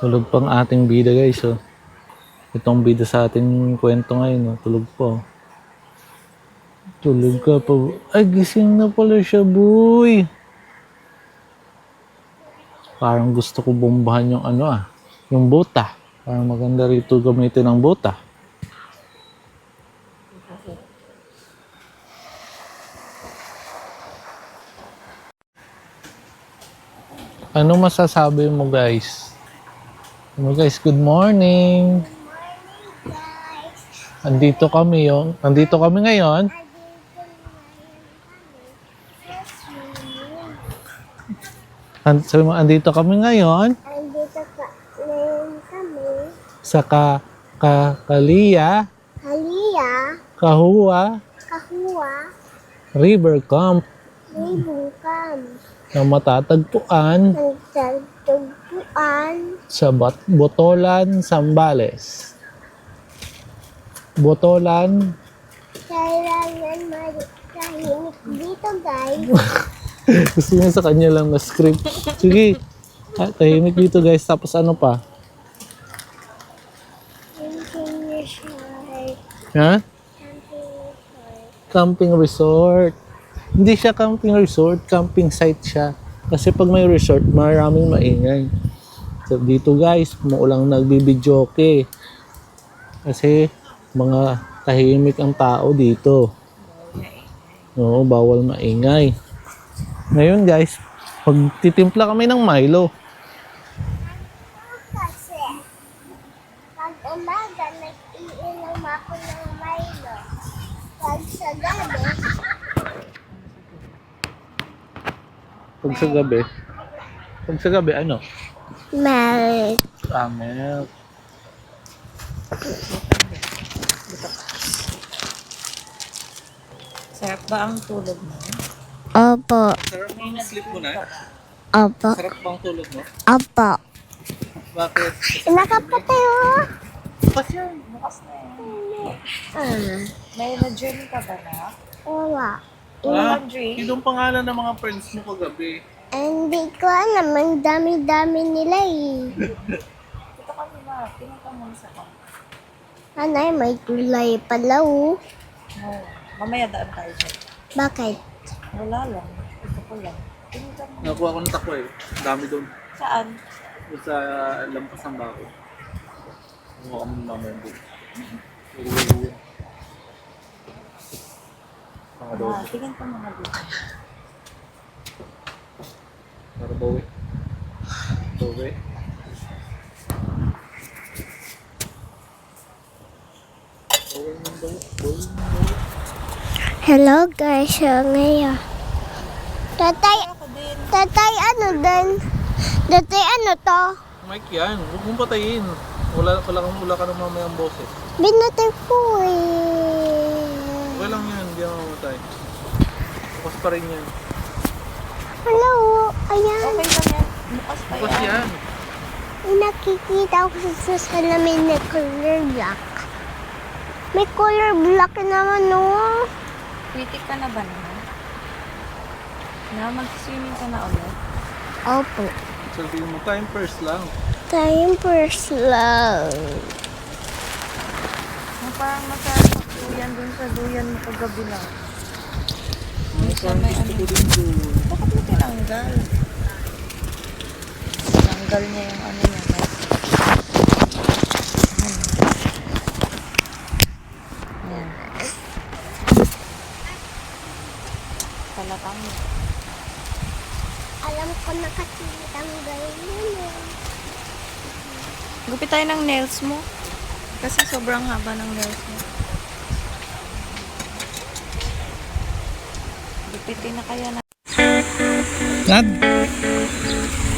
Tulog pang ating bida guys, oh. Itong bida sa ating kwento ngayon, oh. Tulog po. Tulog ka pa. Ay, gising na pala siya, boy. Parang gusto ko bombahan yung yung bota. Parang maganda rito gamitin ang bota. Ano masasabi mo guys? Good morning. Andito kami ngayon. Sabi mo, andito kami ngayon. Sa Kalia, Kahua, River Camp. Na matatagpuan sa Botolan, Zambales. Botolan. Kailangan tahimik dito, guys. Gusto niya sa kanya lang na script. Sige, tahimik dito, guys. Tapos ano pa? Camping resort. Ha? Camping resort. Hindi siya camping resort, camping site siya. Kasi pag may resort, maraming maingay. So, dito guys, maulang nagbibidyoke. Kasi mga tahimik ang tao dito. Oo, bawal maingay. Ngayon guys, pagtitimpla kami ng Milo. Kasi pag umaga, nag-iinom ako ng Milo. Pag sa gabi, Pag sa gabi, ano? Milk. Milk. Sarap ba ang tulog mo? Opo. Sarap bang sleep mo na? Opo. Sarap bang tulog mo? Opo. Bakit? Nakapatay oh. Bukas yan. Bukas na yan. May na-journey ka ba na? Wala. Yung Ah, laundry? Yung pangalan ng mga friends mo kagabi. Hindi ko alam. Ang dami-dami nila eh. Dito kami na. Pinunta mo sa kami. Anay, may kulay pala oh. No. Mamaya daan tayo dyan. Bakit? Wala lang. Ito ko lang. Pinunta mo. Nakuha ko ng takwa eh. Ang dami doon. Saan? Doon sa lampas ng bako. Nakuha kami ng mamaya doon. Mga doon. Tingin ka muna dito. Para bawi. Bawi. Hello guys, ngayon. Tatay, Ako din. tatay ano din? Tatay ano to? Mike yan. Huwag mong patayin. Wala ka ng mamayang boses. Binatay ko eh. Okay lang yan. Hindi ako mamatay. Bukas pa rin yan. Hello, ayan. Okay lang yan. Bukas pa Bukas yan. yan. May nakikita ko sa salamin na color black. May color black naman no. Kritik ka na ba naman? Na mag-swimming ka na ulit? Opo. Sabihin mo, time first lang. Time first lang. Parang masarap duyan dun sa duyan mo kagabi lang. Minsan may ano. Bakit mo tinanggal? Tinanggal niya yung ano niya. Ayan. Talatang mo. Alam ko na kasi tanggal yun eh. Gupit tayo ng nails mo. Kasi sobrang haba ng nails mo. Gupitin na kaya na. Dad!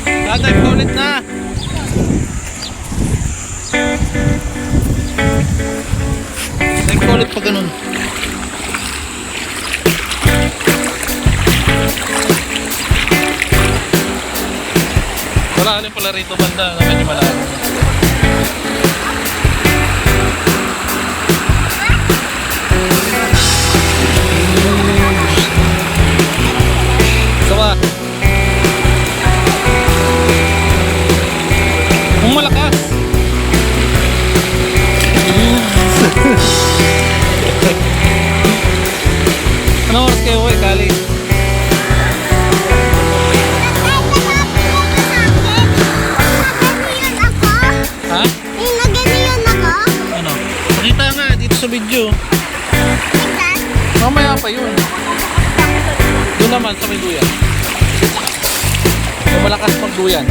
Dad, time pa ulit na! Time pa ulit pa ganun. Wala alin pala rito banda na medyo malalim. Sawa. Kung malakas. Ano oras kayo uwi, Kali? Ha? Ano? Pakita nga dito sa video. Mamaya pa yun. Doon naman sa may duyan. Yung malakas magduyan.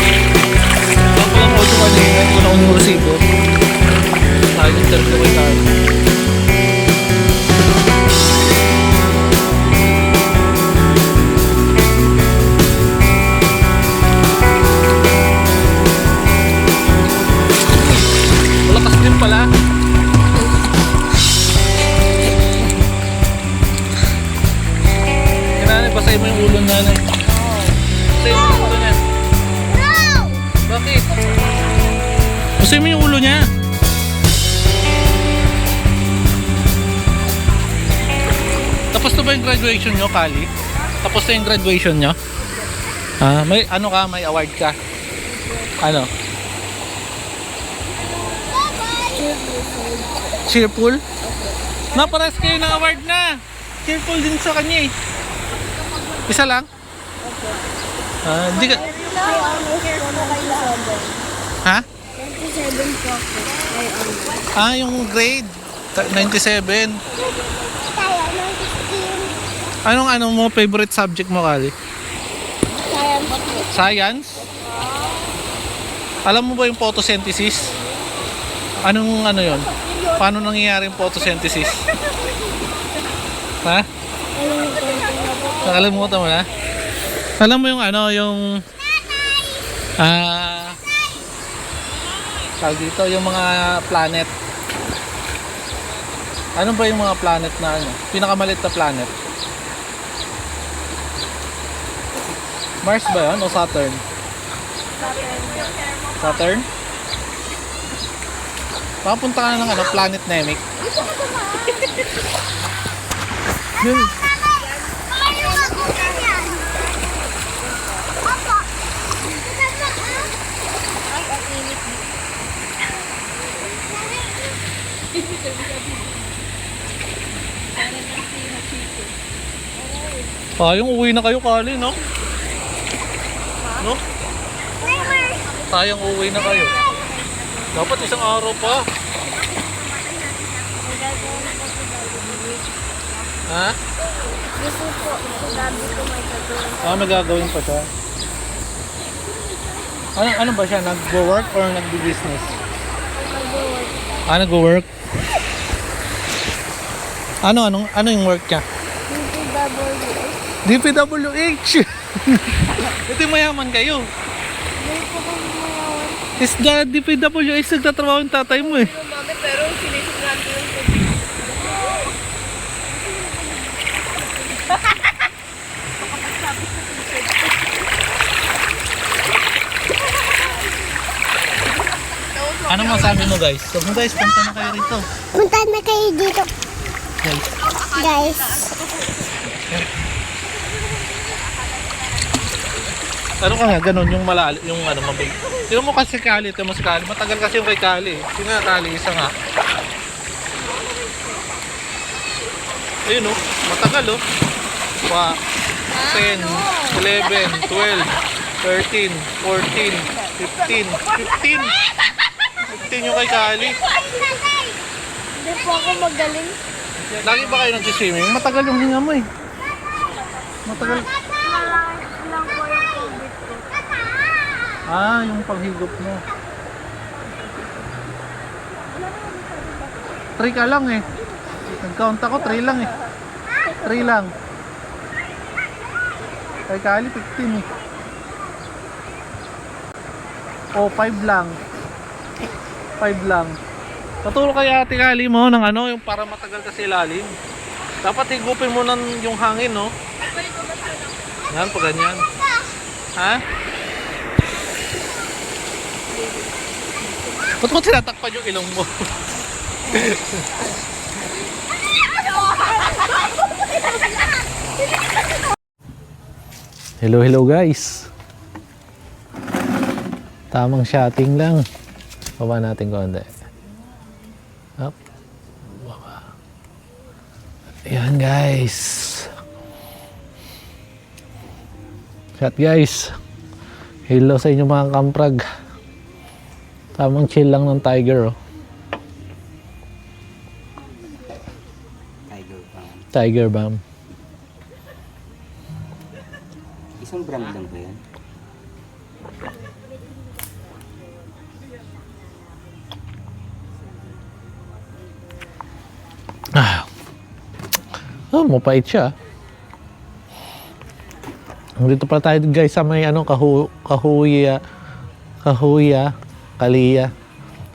Ako lang auto kanina. Ito na akong resibo. Nag-interview ko tayo. Malakas din pala. Kailangan basahin mo yung ulo na lang. Basahin mo yung ulo niya. Bakit? Basahin mo yung ulo niya. Tapos na ba yung graduation nyo, Kali? Tapos na yung graduation nyo? May ano ka? May award ka? Ano? Cheerful? Naparas kayo ng award na! Cheerful din sa kanya eh. Isa lang? Hindi ka... Ha? 27 po ako. Yung grade? 97. Tayo ng 15. Anong mo favorite subject mo, Kali? Science? Alam mo ba yung photosynthesis? Anong ano yon? Paano nangyayari yung photosynthesis? Ha? Nakalimutan mo na? Alam mo yung ano, yung tawag dito, yung mga planet. Ano ba yung mga planet na ano? Pinakamalit na planet? Mars ba yun o Saturn? Saturn? Papunta ka na ng ano, planet Namek. Yun. Sayang uwi na kayo, Kali, no? No? Sayang uwi na kayo. Dapat isang araw pa. Ha? Gusto ko, gabi ko may gagawin. May gagawin pa siya. Ano ba siya? Nag-work or nag-business? Mag-work. Nag-work? Ano yung work niya? DPWH! Ito yung mayaman kayo. Hindi ko kami mayawan. Is the DPWH nagtatrabaho yung tatay mo eh. Mami, pero sinisip natin yung Ano masabi mo guys? So guys, punta na kayo rito. Punta na kayo dito. Guys. Ano ka nga, ganun yung malalim, yung ano, mabig. Tingnan mo kasi Kali, ito mo si Kali. Matagal kasi yung kay Kali. Sino nga Kali, isa nga. Ayun oh, matagal oh. 10, 11, 12, 13, 14, 15, 15. 15 yung kay Kali. Hindi po ako magaling. Lagi ba kayo nag-swimming? Matagal yung hinga mo eh. Matagal. Lang po yung COVID ko. Yung paghigop mo. 3 ka lang eh. Nag-count ako, 3 lang eh. 3 lang. Kay Kali, 15 eh. 5 lang. 5 lang. Paturo kay Ate Kali mo ng ano, yung para matagal kasi ilalim. Dapat higupin mo ng yung hangin, no? Yan, pag ganyan. Ha? Ba't mo tinatakpan yung ilong mo? Hello guys. Tamang shotting lang. Baba natin konti. Up. Baba. Ayan guys. Shot guys. Hello sa inyo mga kamprag. Tamang chill lang ng tiger oh. Tiger Balm. Isang brand lang ba yan? Mapait siya. Dito pala tayo guys sa may ano, Kahuya, Kalia,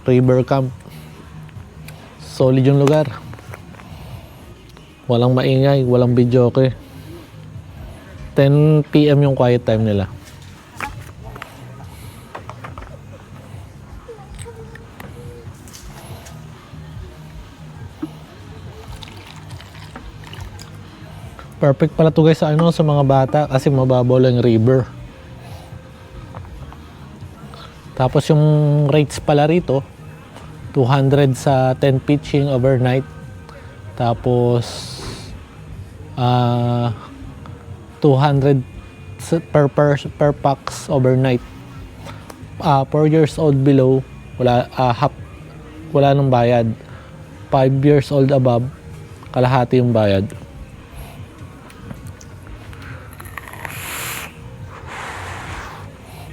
River Camp. Solid yung lugar. Walang maingay, walang videoke. 10 PM yung quiet time nila. Perfect pala to guys sa ano, sa mga bata kasi mababaw lang yung river. Tapos yung rates pala rito 200 sa 10 pitching overnight. Tapos 200 per pax overnight. 4 years old below wala nang bayad. 5 years old above kalahati yung bayad.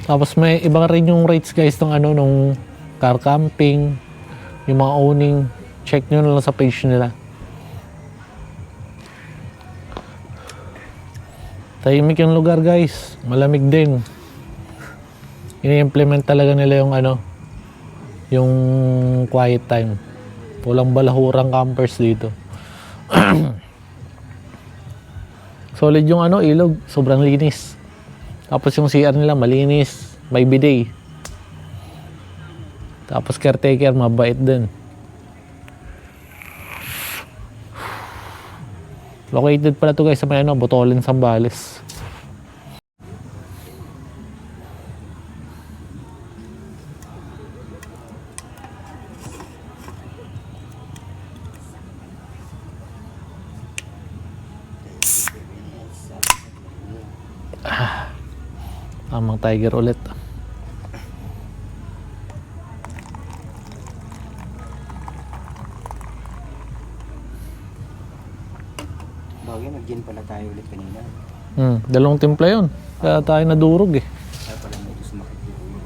Tapos may iba rin yung rates guys ng ano nung car camping, yung mga owning. Check nyo na lang sa page nila. Tahimik yung lugar guys, malamig din. Ini-implement talaga nila yung ano, yung quiet time. Walang balahurang campers dito. Solid yung ano, ilog, sobrang linis. Tapos yung CR nila malinis, may bidet. Tapos caretaker mabait din. Located pala to guys sa may ano, Botolen, Zambales. Tamang tiger ulit. Bagay, nag-gin pala tayo ulit kanina. Dalawang timpla yun. Kaya tayo nadurog eh. Kaya pala medyo sumakit yung ulo.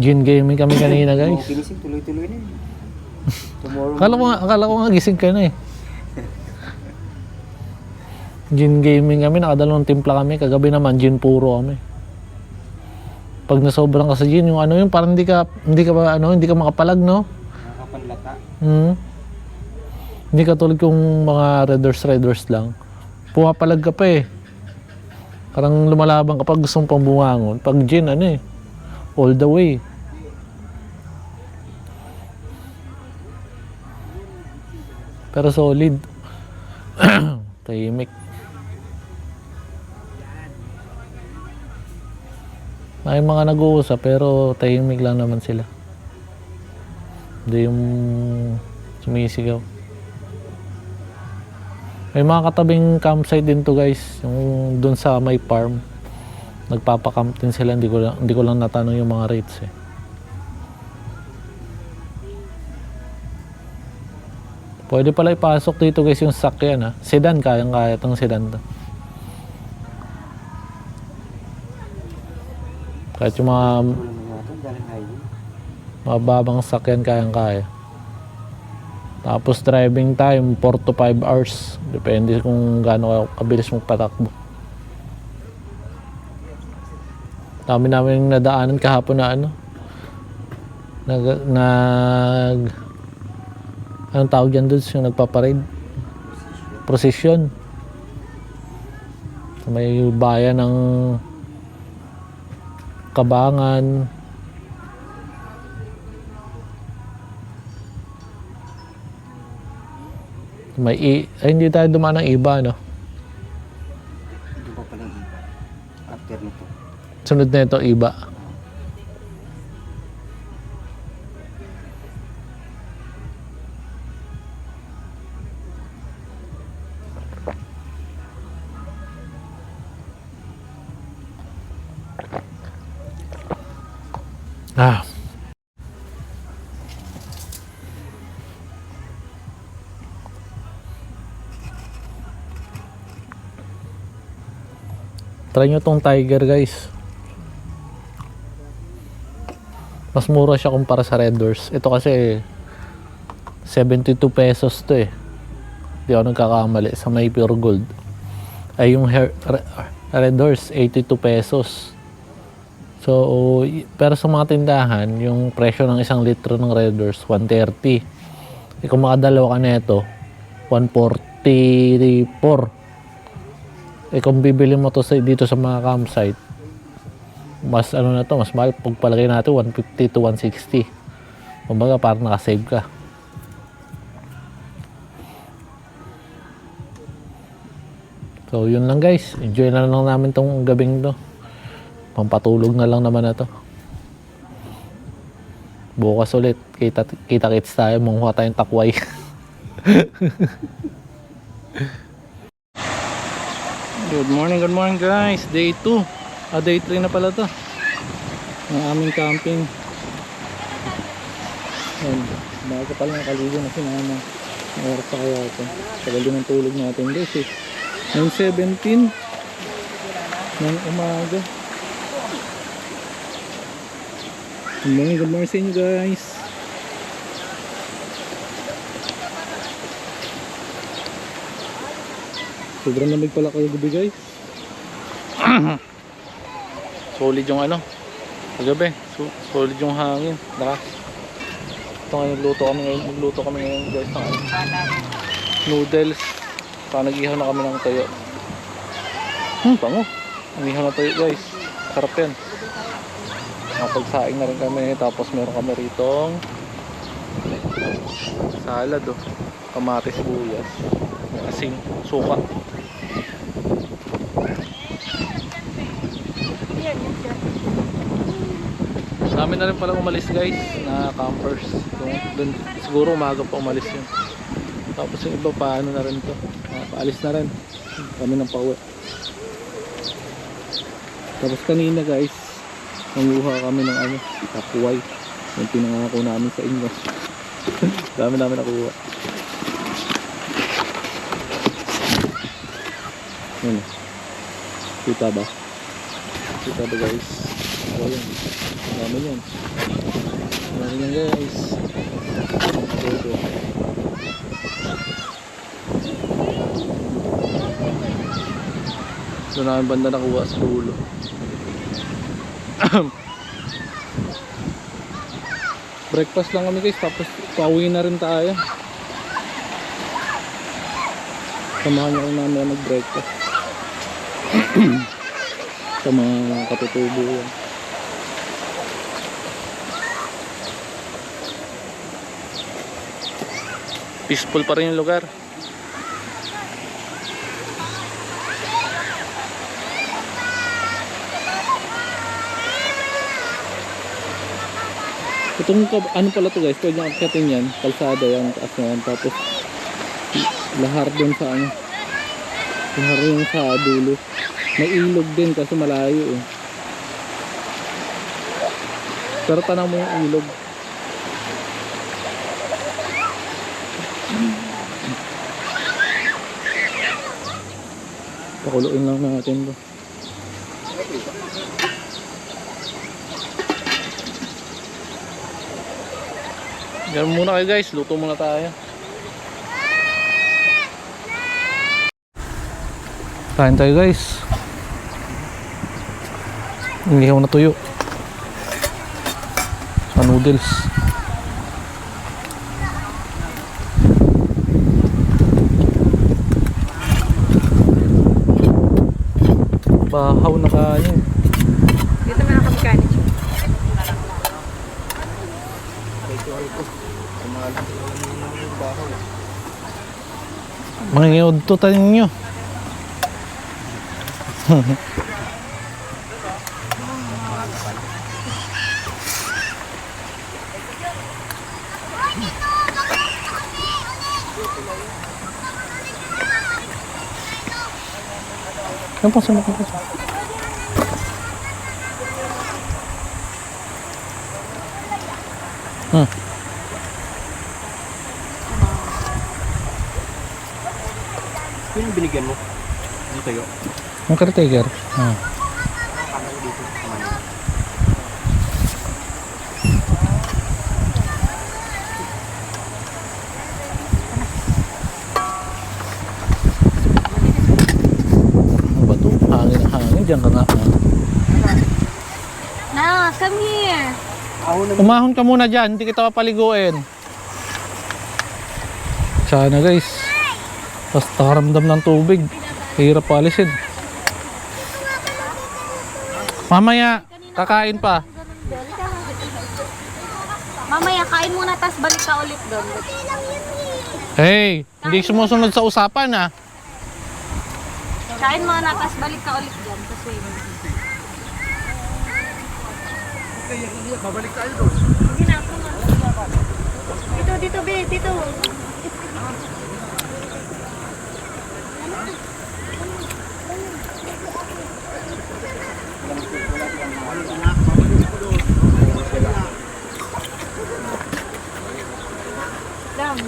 Gin gaming kami kanina guys. Mga kinising, tuloy-tuloy na yun. Tomorrow Akala ko nga gising ka na eh. Gin gaming kami, nakadalawang timpla kami. Kagabi naman, gin puro kami. Pag nasobrang ka sa gin, yung ano yun, parang hindi ka makapalag, no? Nakapanlata. Hindi ka tulad kung mga Red Horse lang. Pumapalag ka pa eh. Parang lumalabang kapag gusto mong pambumangon. Pag gin, ano eh, all the way. Pero solid. Tahimik. May mga nag-uusap pero tahimik lang naman sila. Hindi yung sumisigaw. May mga katabing campsite din to guys. Yung dun sa may farm. Nagpapacamp din sila. Hindi ko lang natanong yung mga rates eh. Pwede pala ipasok dito guys yung sakyan ha. Sedan, kayang-kaya itong sedan to. Kahit yung mga mababang sakyan kayang-kaya. Tapos driving time 4 to 5 hours. Depende kung gaano kabilis mong patakbo. Dami namin nadaanan kahapon na ano. Anong tawag dyan doon yung nagpaparade? Procession. So, may bayan ng Kabangan. Hindi tayo dumaan ng iba, no? Hindi pa pala yung iba. After nito. Sunod na ito, iba. Try nyo tong Tiger guys. Mas mura siya kumpara sa Red Horse. Ito kasi 72 pesos to eh. Hindi ako nagkakamali sa may Pure Gold. Ay yung Red Horse 82 pesos. So, pero sa mga tindahan, yung presyo ng 1 litro ng Red Horse 130. Kung makadalawa ka nito, 144. Kung bibili mo to dito sa mga campsite, mas ano na to, mas mahal. Pagpalagay natin 150 to 160. Kumbaga parang nakasave ka. So yun lang guys, enjoy na lang namin tong gabing to. Pampatulog na lang naman na to. Bukas ulit, kita-kits tayo, mungkuha tayong takway. Good morning guys. Day 2. Day 3 na pala to. Ang aming camping. Ayan. Bago pa lang nakaligo na sinama. Ang oras pa kaya ito. Tagal din ang tulog natin guys eh. 9:17 ng umaga. Good morning sa inyo guys. Sobrang lamig pala kayo gabi guys. Solid yung ano kagabi, solid yung hangin. Lakas. Ito ngayon magluto kami ngayon guys ng noodles. Saka nag-ihaw na kami ng tayo. Pango. Nag-ihaw na tayo guys. Sarap yan. Nakapagsaing na rin kami. Tapos meron kami ritong salad oh. Kamatis, sibuyas, asin, suka. Dami na rin palang umalis guys na campers. Dun, siguro umaga pa umalis yun. Tapos yung iba paano na rin to. Paalis na rin. Kami ng pauwi. Tapos kanina guys, nanguha kami ng ano, takuway. Yung pinangako namin sa inyo. Dami namin nakuha. Ano? Kita ba? Kita ba guys? O yan. Dami yan. Dami yan guys. Ito. Doon namin banda nakuha sa dulo. Breakfast lang kami guys, tapos pauwi na rin tayo. Samahan niyo kami namin mag-breakfast. Sa mga katutubo yan. Peaceful pa rin yung lugar. Itong ano pala to guys, pwede nyo akyatin yan, kalsada yan, taas na yan, tapos lahar doon sa ano, lahar yung sa dulo. May ilog din kasi malayo eh. Pero tanang mo yung ilog. Pakuluin lang natin ba. Yan muna kayo guys, luto muna tayo. Kain tayo guys. Inihaw na tuyo sa noodles. Bahaw na kain. Dito na nakamekanik siya. Mga ngayod to tayo ninyo. Yan po sa mga po. Yung binigyan mo? Ano tayo? Ang caretaker. Ano ba ito? Hangin ang hangin. Diyan ka nga. Na, come here. Umahon ka muna dyan. Hindi kita papaliguin. Sana guys. Basta nakaramdam ng tubig. Hirap palisin. Mamaya, kakain pa. Mamaya, kain muna, tas balik ka ulit doon. Hey, hindi sumusunod sa usapan ah. Kain muna, tas balik ka ulit dyan. Kasi Babalik tayo doon. hindi na ako na. Dito, be, dito. Dam.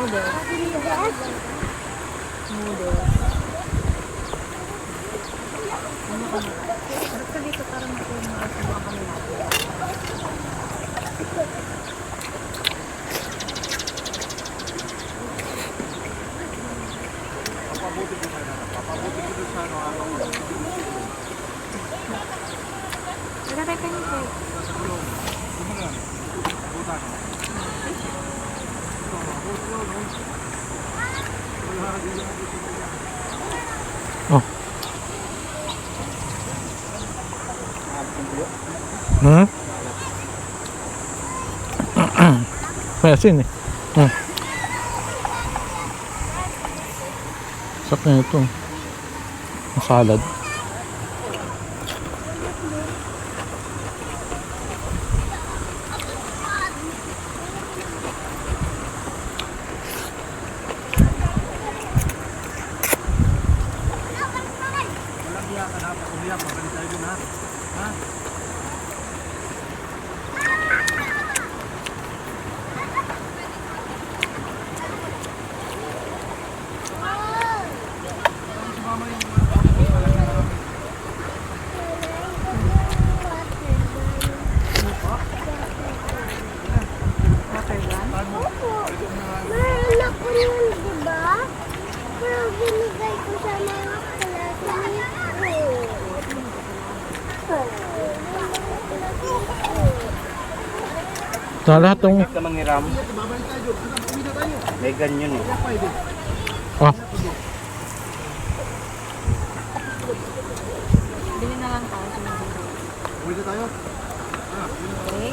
Noodles. Yes. Noodles. Ano ka na? Harap ka dito para makasubukan kami natin. Wala tayo kanito. Oh. Hmm? May asin eh. Hmm. Sarap na ito. Ang salad. Water gun. Opo. Meron ako nun, di ba? Pero binigay ko sa mga classmates ko. Sa lahat tong... Ka manghiram. May ganyan eh. Ah, Bili na lang tayo. Pwede tayo? Okay.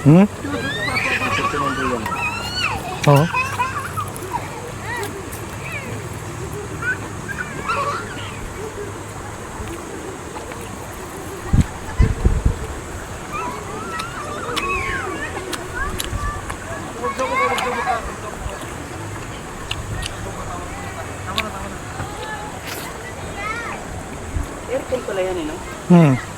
hmm? Ito ng duyan. Oo. Aircon pala yan eh, no? Hmm.